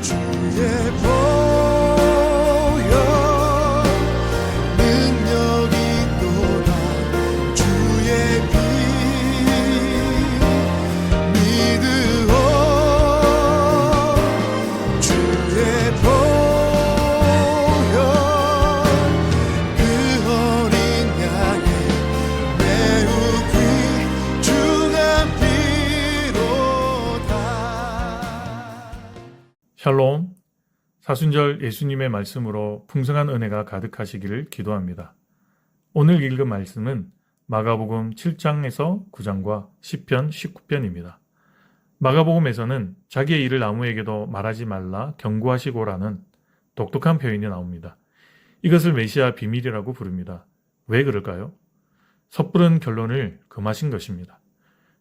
주의 보혈 능력이 또다 주의 피 믿으오 주의 보혈 그 어린 양의 매우 귀중한 피로다. 샬롬, 사순절 예수님의 말씀으로 풍성한 은혜가 가득하시기를 기도합니다. 오늘 읽은 말씀은 마가복음 7장에서 9장과 시편 19편입니다. 마가복음에서는 자기의 일을 아무에게도 말하지 말라 경고하시고라는 독특한 표현이 나옵니다. 이것을 메시아 비밀이라고 부릅니다. 왜 그럴까요? 섣부른 결론을 금하신 것입니다.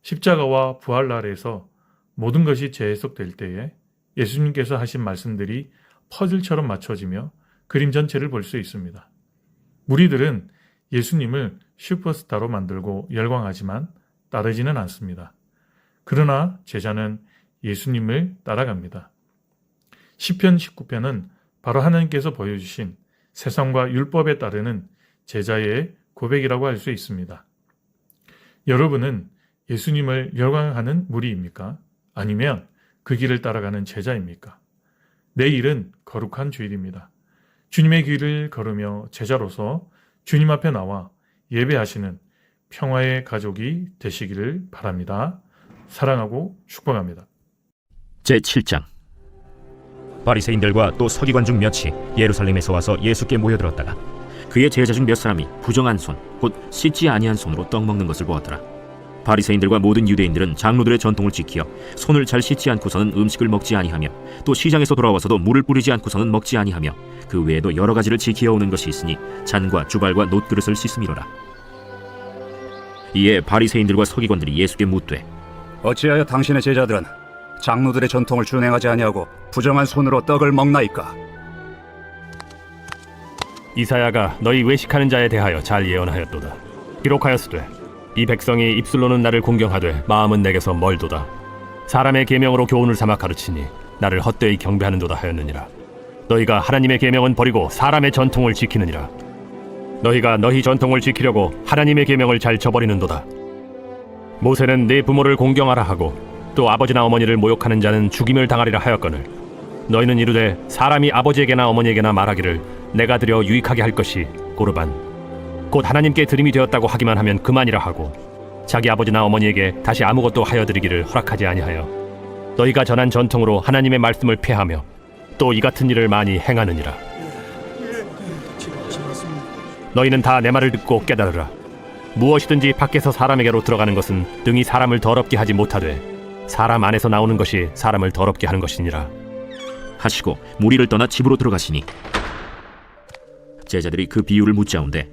십자가와 부활 날에서 모든 것이 재해석될 때에 예수님께서 하신 말씀들이 퍼즐처럼 맞춰지며 그림 전체를 볼 수 있습니다. 무리들은 예수님을 슈퍼스타로 만들고 열광하지만 따르지는 않습니다. 그러나 제자는 예수님을 따라갑니다. 시편 19편은 바로 하나님께서 보여주신 세상과 율법에 따르는 제자의 고백이라고 할 수 있습니다. 여러분은 예수님을 열광하는 무리입니까? 아니면 그 길을 따라가는 제자입니까? 내 일은 거룩한 주일입니다. 주님의 길을 걸으며 제자로서 주님 앞에 나와 예배하시는 평화의 가족이 되시기를 바랍니다. 사랑하고 축복합니다. 제7장. 바리새인들과 또 서기관 중 몇이 예루살렘에서 와서 예수께 모여들었다가 그의 제자 중 몇 사람이 부정한 손, 곧 씻지 아니한 손으로 떡 먹는 것을 보았더라. 바리새인들과 모든 유대인들은 장로들의 전통을 지키어 손을 잘 씻지 않고서는 음식을 먹지 아니하며 또 시장에서 돌아와서도 물을 뿌리지 않고서는 먹지 아니하며 그 외에도 여러 가지를 지키어 오는 것이 있으니 잔과 주발과 놋그릇을 씻음이로라. 이에 바리새인들과 서기관들이 예수께 묻되 어찌하여 당신의 제자들은 장로들의 전통을 준행하지 아니하고 부정한 손으로 떡을 먹나이까? 이사야가 너희 외식하는 자에 대하여 잘 예언하였도다. 기록하였으되 이 백성이 입술로는 나를 공경하되 마음은 내게서 멀도다. 사람의 계명으로 교훈을 삼아 가르치니 나를 헛되이 경배하는도다 하였느니라. 너희가 하나님의 계명은 버리고 사람의 전통을 지키느니라. 너희가 너희 전통을 지키려고 하나님의 계명을 잘 저버리는도다. 모세는 네 부모를 공경하라 하고 또 아버지나 어머니를 모욕하는 자는 죽임을 당하리라 하였거늘 너희는 이르되 사람이 아버지에게나 어머니에게나 말하기를 내가 드려 유익하게 할 것이 고르반 곧 하나님께 드림이 되었다고 하기만 하면 그만이라 하고 자기 아버지나 어머니에게 다시 아무것도 하여 드리기를 허락하지 아니하여 너희가 전한 전통으로 하나님의 말씀을 폐하며 또 이 같은 일을 많이 행하느니라. 너희는 다 내 말을 듣고 깨달으라. 무엇이든지 밖에서 사람에게로 들어가는 것은 능히 사람을 더럽게 하지 못하되 사람 안에서 나오는 것이 사람을 더럽게 하는 것이니라 하시고 무리를 떠나 집으로 들어가시니 제자들이 그 비유를 묻자온대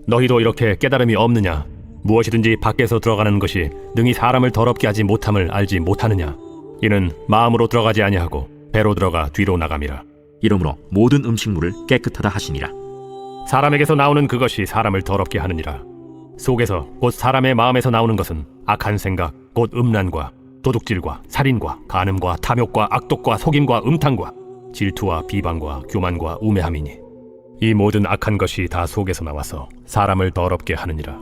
너희도 이렇게 깨달음이 없느냐? 무엇이든지 밖에서 들어가는 것이 능히 사람을 더럽게 하지 못함을 알지 못하느냐? 이는 마음으로 들어가지 아니하고 배로 들어가 뒤로 나감이라. 이러므로 모든 음식물을 깨끗하다 하시니라. 사람에게서 나오는 그것이 사람을 더럽게 하느니라. 속에서 곧 사람의 마음에서 나오는 것은 악한 생각 곧 음란과 도둑질과 살인과 간음과 탐욕과 악독과 속임과 음탕과 질투와 비방과 교만과 우매함이니 이 모든 악한 것이 다 속에서 나와서 사람을 더럽게 하느니라.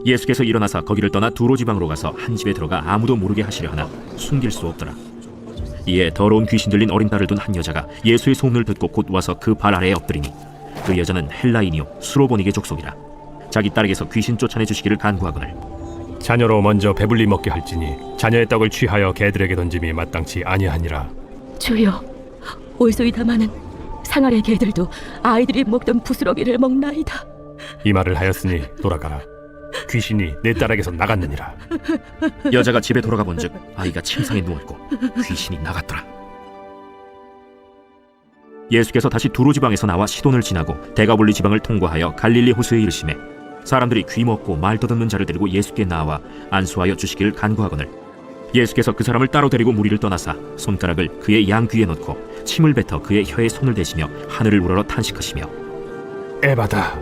예수께서 일어나사 거기를 떠나 두로 지방으로 가서 한 집에 들어가 아무도 모르게 하시려 하나 숨길 수 없더라. 이에 더러운 귀신 들린 어린 딸을 둔 한 여자가 예수의 소문을 듣고 곧 와서 그 발 아래에 엎드리니 그 여자는 헬라인이요 수로보닉의 족속이라. 자기 딸에게서 귀신 쫓아내 주시기를 간구하거늘 자녀로 먼저 배불리 먹게 할지니 자녀의 떡을 취하여 개들에게 던짐이 마땅치 아니하니라. 주여, 올소이다마는 상아의 개들도 아이들이 먹던 부스러기를 먹나이다. 이 말을 하였으니 돌아가라. 귀신이 내 딸에게서 나갔느니라. 여자가 집에 돌아가 본즉 아이가 침상에 누웠고 귀신이 나갔더라. 예수께서 다시 두로 지방에서 나와 시돈을 지나고 데가볼리 지방을 통과하여 갈릴리 호수에 이르시매 사람들이 귀 먹고 말 떠듣는 자를 데리고 예수께 나와 안수하여 주시기를 간구하거늘 예수께서 그 사람을 따로 데리고 무리를 떠나사 손가락을 그의 양귀에 넣고 침을 뱉어 그의 혀에 손을 대시며 하늘을 우러러 탄식하시며 에바다,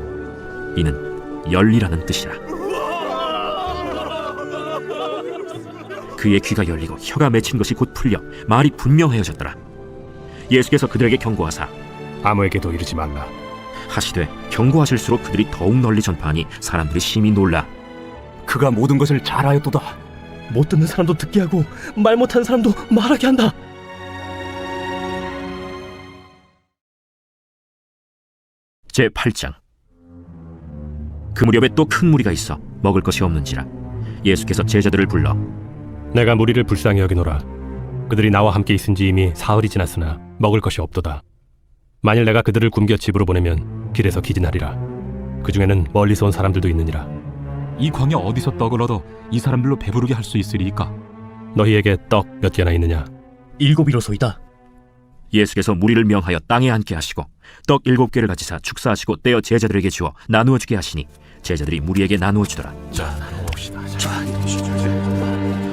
이는 열리라는 뜻이라. 그의 귀가 열리고 혀가 맺힌 것이 곧 풀려 말이 분명하여졌더라. 예수께서 그들에게 경고하사 아무에게도 이르지 말라. 하시되 경고하실수록 그들이 더욱 널리 전파하니 사람들이 심히 놀라 그가 모든 것을 잘하였도다. 못 듣는 사람도 듣게 하고 말 못하는 사람도 말하게 한다. 제8장. 그 무렵에 또 큰 무리가 있어 먹을 것이 없는지라 예수께서 제자들을 불러 내가 무리를 불쌍히 여기노라. 그들이 나와 함께 있은지 이미 사흘이 지났으나 먹을 것이 없도다. 만일 내가 그들을 굶겨 집으로 보내면 길에서 기진하리라. 그 중에는 멀리서 온 사람들도 있느니라. 이 광야 어디서 떡을 얻어 이 사람들로 배부르게 할 수 있으리이까? 너희에게 떡 몇 개나 있느냐? 7이로소이다. 예수께서 무리를 명하여 땅에 앉게 하시고 떡 7개를 가지사 축사하시고 떼어 제자들에게 주어 나누어 주게 하시니 제자들이 무리에게 나누어 주더라.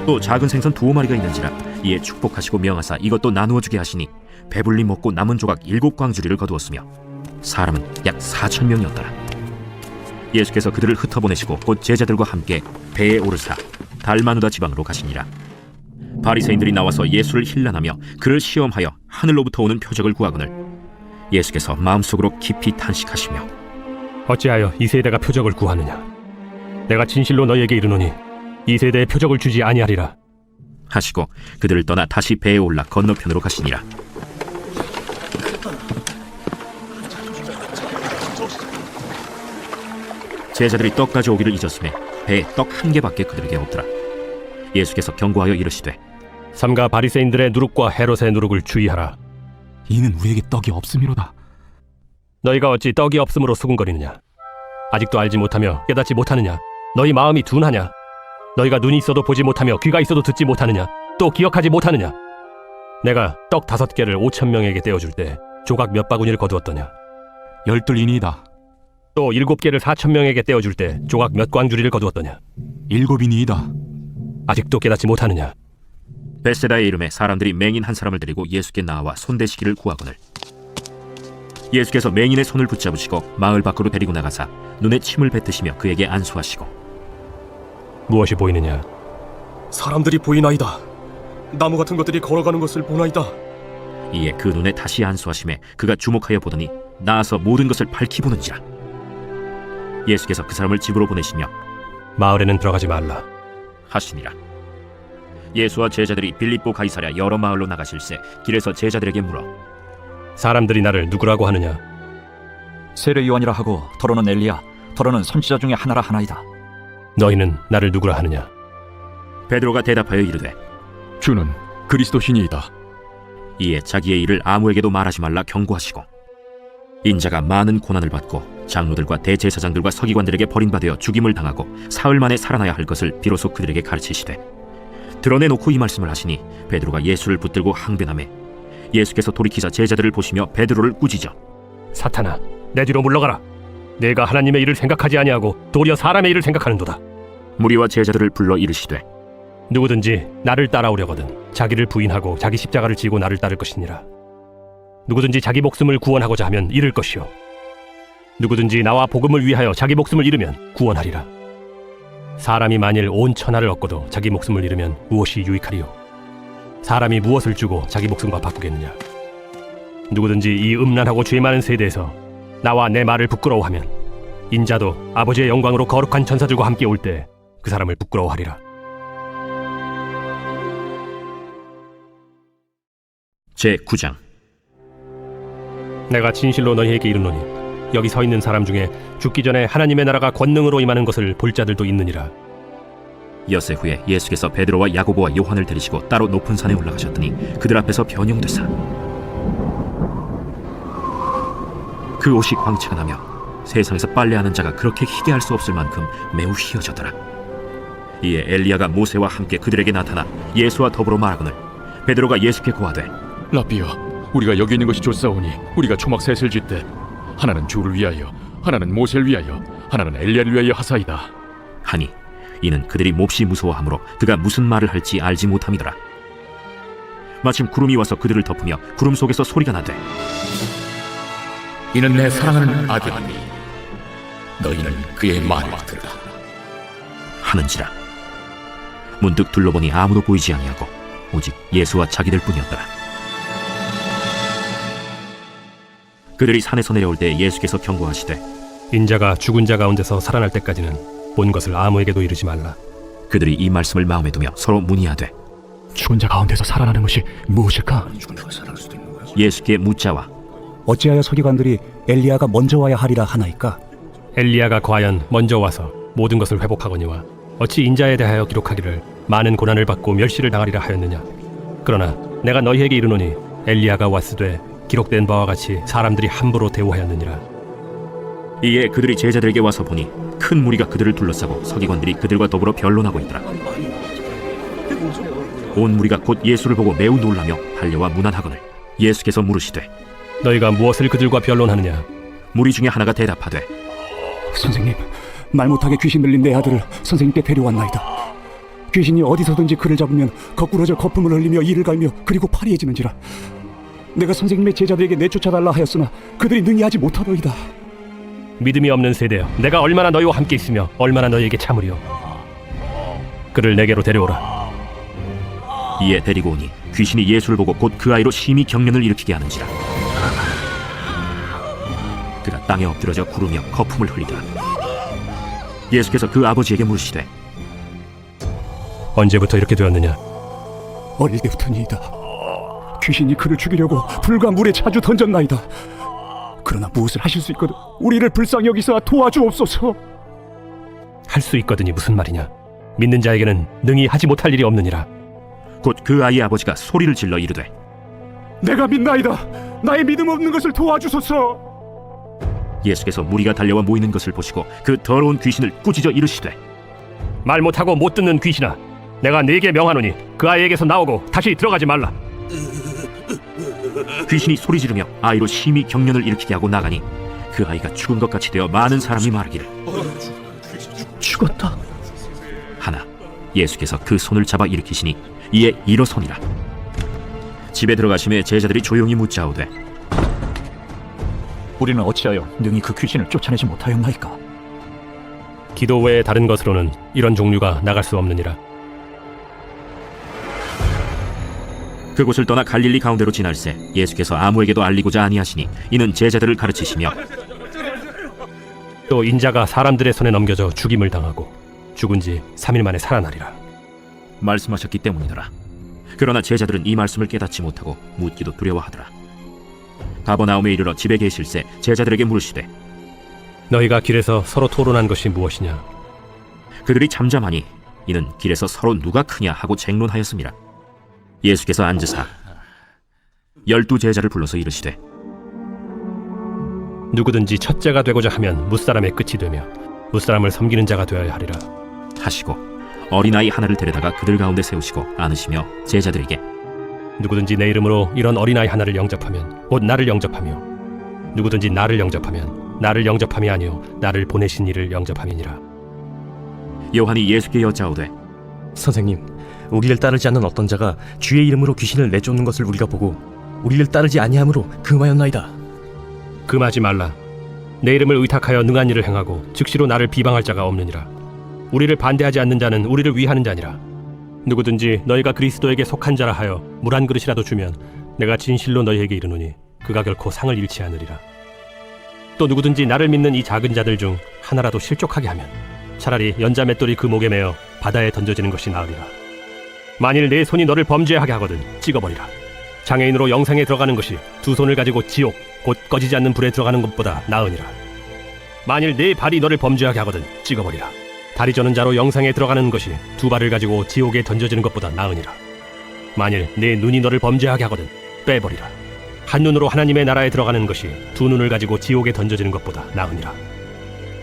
또 작은 생선 2마리가 있는지라 이에 축복하시고 명하사 이것도 나누어 주게 하시니 배불리 먹고 남은 조각 7광주리를 거두었으며 사람은 약 4,000명이었더라. 예수께서 그들을 흩어보내시고 곧 제자들과 함께 배에 오르사 달마누다 지방으로 가시니라. 바리새인들이 나와서 예수를 힐난하며 그를 시험하여 하늘로부터 오는 표적을 구하거늘 예수께서 마음속으로 깊이 탄식하시며 어찌하여 이 세대가 표적을 구하느냐? 내가 진실로 너희에게 이르노니 이 세대에 표적을 주지 아니하리라. 하시고 그들을 떠나 다시 배에 올라 건너편으로 가시니라. 제자들이 떡 가져오기를 잊었음에 배에 떡 1개밖에 그들에게 없더라. 예수께서 경고하여 이르시되 삼가 바리새인들의 누룩과 헤롯의 누룩을 주의하라. 이는 우리에게 떡이 없음이로다. 너희가 어찌 떡이 없음으로 수군거리느냐? 아직도 알지 못하며 깨닫지 못하느냐? 너희 마음이 둔하냐? 너희가 눈이 있어도 보지 못하며 귀가 있어도 듣지 못하느냐? 또 기억하지 못하느냐? 내가 떡 5개를 5,000명에게 떼어줄 때 조각 몇 바구니를 거두었더냐? 12이니이다. 또 7개를 4,000명에게 떼어줄 때 조각 몇 광주리를 거두었더냐? 7이니이다. 아직도 깨닫지 못하느냐? 벳세다의 이름에 사람들이 맹인 한 사람을 데리고 예수께 나와 손대시기를 구하거늘 예수께서 맹인의 손을 붙잡으시고 마을 밖으로 데리고 나가사 눈에 침을 뱉으시며 그에게 안수하시고 무엇이 보이느냐? 사람들이 보이나이다. 나무 같은 것들이 걸어가는 것을 보나이다. 이에 그 눈에 다시 안수하심에 그가 주목하여 보더니 나아서 모든 것을 밝히 보는지라. 예수께서 그 사람을 집으로 보내시며 마을에는 들어가지 말라 하시니라. 예수와 제자들이 빌립보 가이사랴 여러 마을로 나가실새 길에서 제자들에게 물어 사람들이 나를 누구라고 하느냐? 세례 요한이라 하고 더러는 엘리야, 더러는 선지자 중에 하나라 하나이다. 너희는 나를 누구라 하느냐? 베드로가 대답하여 이르되 주는 그리스도시니이다. 이에 자기의 일을 아무에게도 말하지 말라 경고하시고 인자가 많은 고난을 받고 장로들과 대제사장들과 서기관들에게 버림받아 죽임을 당하고 사흘 만에 살아나야 할 것을 비로소 그들에게 가르치시되 드러내놓고 이 말씀을 하시니 베드로가 예수를 붙들고 항변하매 예수께서 돌이키사 제자들을 보시며 베드로를 꾸짖어 사탄아, 내 뒤로 물러가라. 내가 하나님의 일을 생각하지 아니하고 도리어 사람의 일을 생각하는도다. 무리와 제자들을 불러 이르시되 누구든지 나를 따라오려거든 자기를 부인하고 자기 십자가를 지고 나를 따를 것이니라. 누구든지 자기 목숨을 구원하고자 하면 잃을 것이요 누구든지 나와 복음을 위하여 자기 목숨을 잃으면 구원하리라. 사람이 만일 온 천하를 얻고도 자기 목숨을 잃으면 무엇이 유익하리요? 사람이 무엇을 주고 자기 목숨과 바꾸겠느냐? 누구든지 이 음란하고 죄 많은 세대에서 나와 내 말을 부끄러워하면 인자도 아버지의 영광으로 거룩한 천사들과 함께 올 때 그 사람을 부끄러워하리라. 제9장. 내가 진실로 너희에게 이르노니 여기 서 있는 사람 중에 죽기 전에 하나님의 나라가 권능으로 임하는 것을 볼 자들도 있느니라. 엿새 후에 예수께서 베드로와 야고보와 요한을 데리시고 따로 높은 산에 올라가셨더니 그들 앞에서 변형되사 그 옷이 광채가 나며 세상에서 빨래하는 자가 그렇게 희게 할 수 없을 만큼 매우 희어졌더라. 이에 엘리야가 모세와 함께 그들에게 나타나 예수와 더불어 말하거늘 베드로가 예수께 고하되 라비여, 우리가 여기 있는 것이 좋사오니 우리가 초막 셋을 짓되 하나는 주를 위하여, 하나는 모세를 위하여, 하나는 엘리야를 위하여 하사이다. 하니 이는 그들이 몹시 무서워하므로 그가 무슨 말을 할지 알지 못함이더라. 마침 구름이 와서 그들을 덮으며 구름 속에서 소리가 나되 이는 내 사랑하는 아들이니 너희는 그의 말을 들으라 하는지라. 문득 둘러보니 아무도 보이지 아니하고 오직 예수와 자기들 뿐이었더라. 그들이 산에서 내려올 때 예수께서 경고하시되 인자가 죽은 자 가운데서 살아날 때까지는 본 것을 아무에게도 이르지 말라. 그들이 이 말씀을 마음에 두며 서로 문의하되 죽은 자 가운데서 살아나는 것이 무엇일까? 예수께 묻자와 어찌하여 서기관들이 엘리야가 먼저 와야 하리라 하나이까? 엘리야가 과연 먼저 와서 모든 것을 회복하거니와 어찌 인자에 대하여 기록하기를 많은 고난을 받고 멸시를 당하리라 하였느냐. 그러나 내가 너희에게 이르노니 엘리야가 왔으되 기록된 바와 같이 사람들이 함부로 대우하였느니라. 이에 그들이 제자들에게 와서 보니 큰 무리가 그들을 둘러싸고 서기관들이 그들과 더불어 변론하고 있더라. 온 무리가 곧 예수를 보고 매우 놀라며 달려와 문안하거늘 예수께서 물으시되 너희가 무엇을 그들과 변론하느냐. 무리 중에 하나가 대답하되 선생님, 말 못하게 귀신 들린 내 아들을 선생님께 데려왔나이다. 귀신이 어디서든지 그를 잡으면 거꾸러져 거품을 흘리며 이를 갈며 그리고 파리해지는지라. 내가 선생님의 제자들에게 내쫓아달라 하였으나 그들이 능히 하지 못하더이다. 믿음이 없는 세대여, 내가 얼마나 너희와 함께 있으며 얼마나 너희에게 참으리요. 그를 내게로 데려오라. 이에 데리고 오니 귀신이 예수를 보고 곧 그 아이로 심히 경련을 일으키게 하는지라. 그가 땅에 엎드러져 구르며 거품을 흘리더라. 예수께서 그 아버지에게 물으시되 언제부터 이렇게 되었느냐. 어릴 때부터니이다. 귀신이 그를 죽이려고 불과 물에 자주 던졌나이다. 그러나 무엇을 하실 수 있거든 우리를 불쌍히 여기사 도와주옵소서. 할 수 있거든이 무슨 말이냐. 믿는 자에게는 능히 하지 못할 일이 없느니라. 곧 그 아이의 아버지가 소리를 질러 이르되 내가 믿나이다. 나의 믿음 없는 것을 도와주소서. 예수께서 무리가 달려와 모이는 것을 보시고 그 더러운 귀신을 꾸짖어 이르시되 말 못하고 못 듣는 귀신아, 내가 네게 명하노니 그 아이에게서 나오고 다시 들어가지 말라. 귀신이 소리 지르며 아이로 심히 경련을 일으키게 하고 나가니 그 아이가 죽은 것 같이 되어 많은 사람이 말하기를 죽었다. 하나 예수께서 그 손을 잡아 일으키시니 이에 일어서니라. 집에 들어가심에 제자들이 조용히 묻자오되 우리는 어찌하여 능히 그 귀신을 쫓아내지 못하였나이까? 기도 외에 다른 것으로는 이런 종류가 나갈 수 없느니라. 그곳을 떠나 갈릴리 가운데로 지날새 예수께서 아무에게도 알리고자 아니하시니 이는 제자들을 가르치시며 또 인자가 사람들의 손에 넘겨져 죽임을 당하고 죽은 지 3일 만에 살아나리라 말씀하셨기 때문이더라. 그러나 제자들은 이 말씀을 깨닫지 못하고 묻기도 두려워하더라. 가버나움에 이르러 집에 계실새 제자들에게 물으시되 너희가 길에서 서로 토론한 것이 무엇이냐. 그들이 잠잠하니 이는 길에서 서로 누가 크냐 하고 쟁론하였습니다. 예수께서 앉으사 12 제자를 불러서 이르시되 누구든지 첫째가 되고자 하면 무사람의 끝이 되며 무사람을 섬기는 자가 되어야 하리라 하시고 어린아이 하나를 데려다가 그들 가운데 세우시고 안으시며 제자들에게 누구든지 내 이름으로 이런 어린아이 하나를 영접하면 곧 나를 영접하며 누구든지 나를 영접하면 나를 영접함이 아니요 나를 보내신 이를 영접함이니라. 요한이 예수께 여짜오되 선생님, 우리를 따르지 않는 어떤 자가 주의 이름으로 귀신을 내쫓는 것을 우리가 보고 우리를 따르지 아니함으로 금하였나이다. 금하지 말라. 내 이름을 의탁하여 능한 일을 행하고 즉시로 나를 비방할 자가 없느니라. 우리를 반대하지 않는 자는 우리를 위하는 자니라. 누구든지 너희가 그리스도에게 속한 자라 하여 물 한 그릇이라도 주면 내가 진실로 너희에게 이르노니 그가 결코 상을 잃지 않으리라. 또 누구든지 나를 믿는 이 작은 자들 중 하나라도 실족하게 하면 차라리 연자 맷돌이 그 목에 매어 바다에 던져지는 것이 나으리라. 만일 내 손이 너를 범죄하게 하거든 찍어버리라. 장애인으로 영생에 들어가는 것이 두 손을 가지고 지옥 곧 꺼지지 않는 불에 들어가는 것보다 나으니라. 만일 내 발이 너를 범죄하게 하거든 찍어버리라. 다리 저는 자로 영생에 들어가는 것이 두 발을 가지고 지옥에 던져지는 것보다 나으니라. 만일 내 눈이 너를 범죄하게 하거든 빼버리라. 한 눈으로 하나님의 나라에 들어가는 것이 두 눈을 가지고 지옥에 던져지는 것보다 나으니라.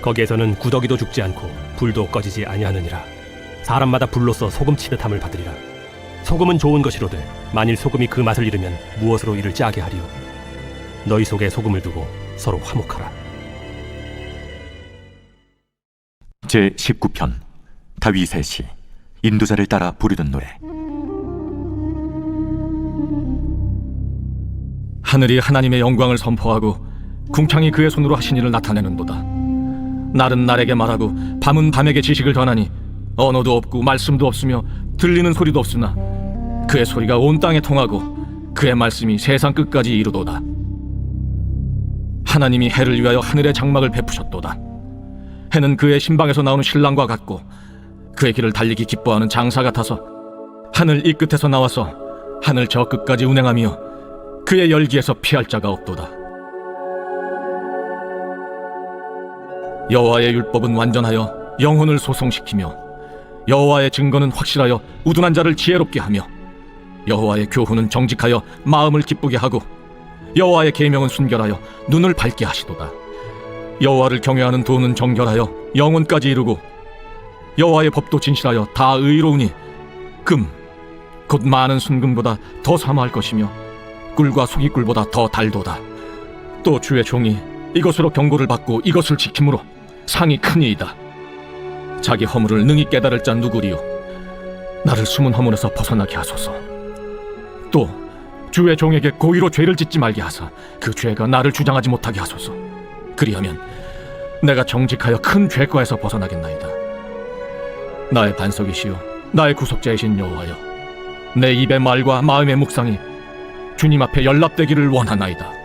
거기에서는 구더기도 죽지 않고 불도 꺼지지 아니하느니라. 사람마다 불로써 소금 치듯함을 받으리라. 소금은 좋은 것이로되 만일 소금이 그 맛을 잃으면 무엇으로 이를 짜게 하리요. 너희 속에 소금을 두고 서로 화목하라. 제19편 다윗의 시 인도자를 따라 부르던 노래. 하늘이 하나님의 영광을 선포하고 궁창이 그의 손으로 하신 일을 나타내는도다. 날은 날에게 말하고 밤은 밤에게 지식을 전하니 언어도 없고 말씀도 없으며 들리는 소리도 없으나 그의 소리가 온 땅에 통하고 그의 말씀이 세상 끝까지 이르도다. 하나님이 해를 위하여 하늘의 장막을 베푸셨도다. 해는 그의 신방에서 나오는 신랑과 같고 그의 길을 달리기 기뻐하는 장사 같아서 하늘 이 끝에서 나와서 하늘 저 끝까지 운행하며 그의 열기에서 피할 자가 없도다. 여호와의 율법은 완전하여 영혼을 소송시키며 여호와의 증거는 확실하여 우둔한 자를 지혜롭게 하며 여호와의 교훈은 정직하여 마음을 기쁘게 하고 여호와의 계명은 순결하여 눈을 밝게 하시도다. 여호와를 경외하는 도는 정결하여 영혼까지 이루고 여호와의 법도 진실하여 다 의로우니 금 곧 많은 순금보다 더 사모할 것이며 꿀과 소기꿀보다 더 달도다. 또 주의 종이 이것으로 경고를 받고 이것을 지킴으로 상이 크니이다. 자기 허물을 능히 깨달을 자 누구리요? 나를 숨은 허물에서 벗어나게 하소서. 또 주의 종에게 고의로 죄를 짓지 말게 하사 그 죄가 나를 주장하지 못하게 하소서. 그리하면 내가 정직하여 큰 죄과에서 벗어나겠나이다. 나의 반석이시요 나의 구속자이신 여호와여, 내 입의 말과 마음의 묵상이 주님 앞에 연락되기를 원하나이다.